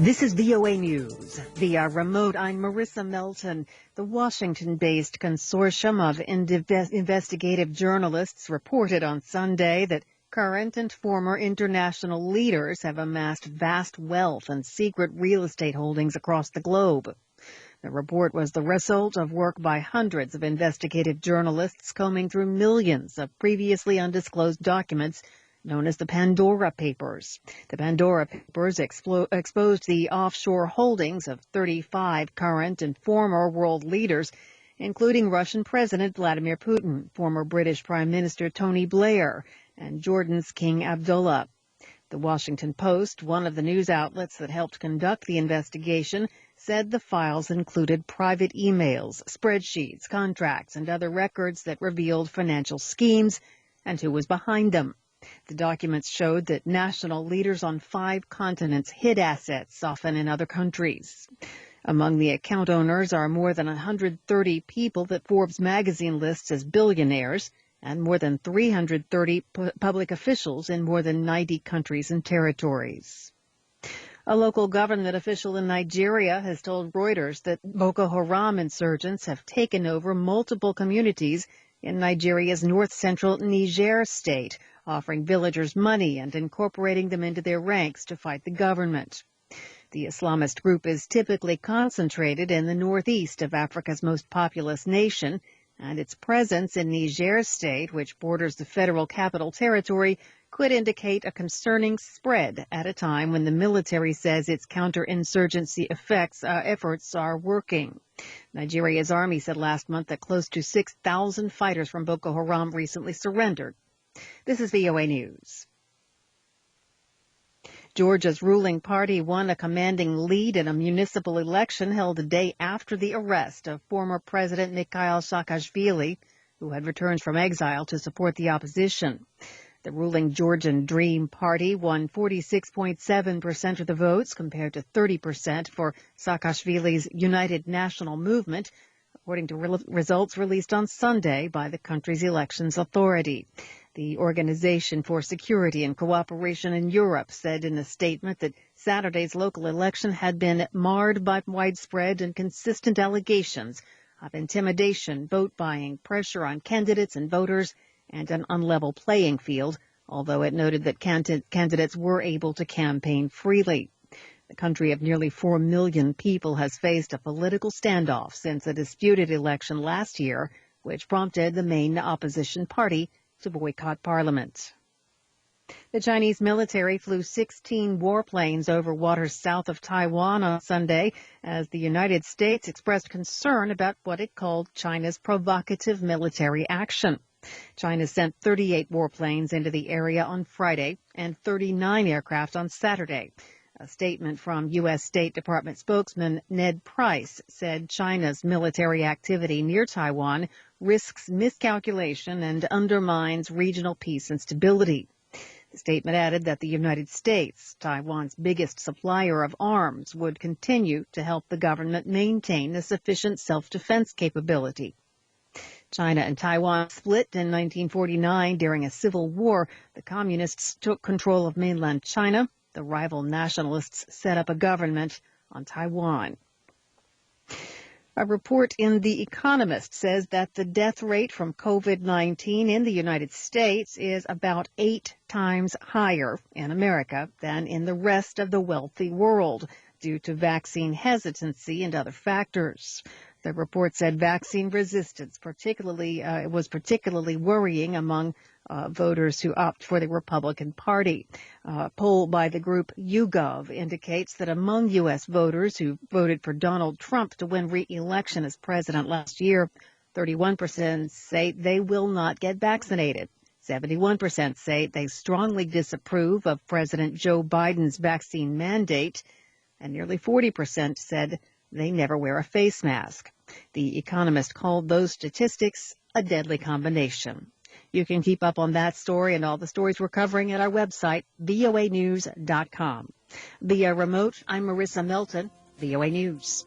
This is VOA News. Via remote, I'm Marissa Melton. The Washington-based consortium of investigative journalists reported on Sunday that current and former international leaders have amassed vast wealth and secret real estate holdings across the globe. The report was the result of work by hundreds of investigative journalists combing through millions of previously undisclosed documents known as the Pandora Papers. The Pandora Papers exposed the offshore holdings of 35 current and former world leaders, including Russian President Vladimir Putin, former British Prime Minister Tony Blair, and Jordan's King Abdullah. The Washington Post, one of the news outlets that helped conduct the investigation, said the files included private emails, spreadsheets, contracts, and other records that revealed financial schemes and who was behind them. The documents showed that national leaders on 5 continents hid assets, often in other countries. Among the account owners are more than 130 people that Forbes magazine lists as billionaires, and more than 330 public officials in more than 90 countries and territories. A local government official in Nigeria has told Reuters that Boko Haram insurgents have taken over multiple communities in Nigeria's north-central Niger state, offering villagers money and incorporating them into their ranks to fight the government. The Islamist group is typically concentrated in the northeast of Africa's most populous nation, and its presence in Niger state, which borders the federal capital territory, could indicate a concerning spread at a time when the military says its counterinsurgency efforts are working. Nigeria's army said last month that close to 6,000 fighters from Boko Haram recently surrendered. This is VOA News. Georgia's ruling party won a commanding lead in a municipal election held a day after the arrest of former President Mikhail Saakashvili, who had returned from exile to support the opposition. The ruling Georgian Dream Party won 46.7% of the votes compared to 30% for Saakashvili's United National Movement, according to results released on Sunday by the country's elections authority. The Organization for Security and Cooperation in Europe said in a statement that Saturday's local election had been marred by widespread and consistent allegations of intimidation, vote buying, pressure on candidates and voters, and an unlevel playing field, although it noted that candidates were able to campaign freely. The country of nearly 4 million people has faced a political standoff since a disputed election last year, which prompted the main opposition party to boycott parliament. The Chinese military flew 16 warplanes over waters south of Taiwan on Sunday as the United States expressed concern about what it called China's provocative military action. China sent 38 warplanes into the area on Friday and 39 aircraft on Saturday. A statement from U.S. State Department spokesman Ned Price said China's military activity near Taiwan risks miscalculation and undermines regional peace and stability. The statement added that the United States, Taiwan's biggest supplier of arms, would continue to help the government maintain a sufficient self-defense capability. China and Taiwan split in 1949 during a civil war. The communists took control of mainland China. The rival nationalists set up a government on Taiwan. A report in The Economist says that the death rate from COVID-19 in the United States is about 8 times higher in America than in the rest of the wealthy world due to vaccine hesitancy and other factors. The report said vaccine resistance was particularly worrying among voters who opt for the Republican Party. A poll by the group YouGov indicates that among U.S. voters who voted for Donald Trump to win re-election as president last year, 31% say they will not get vaccinated. 71% say they strongly disapprove of President Joe Biden's vaccine mandate, and nearly 40% said they never wear a face mask. The Economist called those statistics a deadly combination. You can keep up on that story and all the stories we're covering at our website, voanews.com. Via remote, I'm Marissa Melton, VOA News.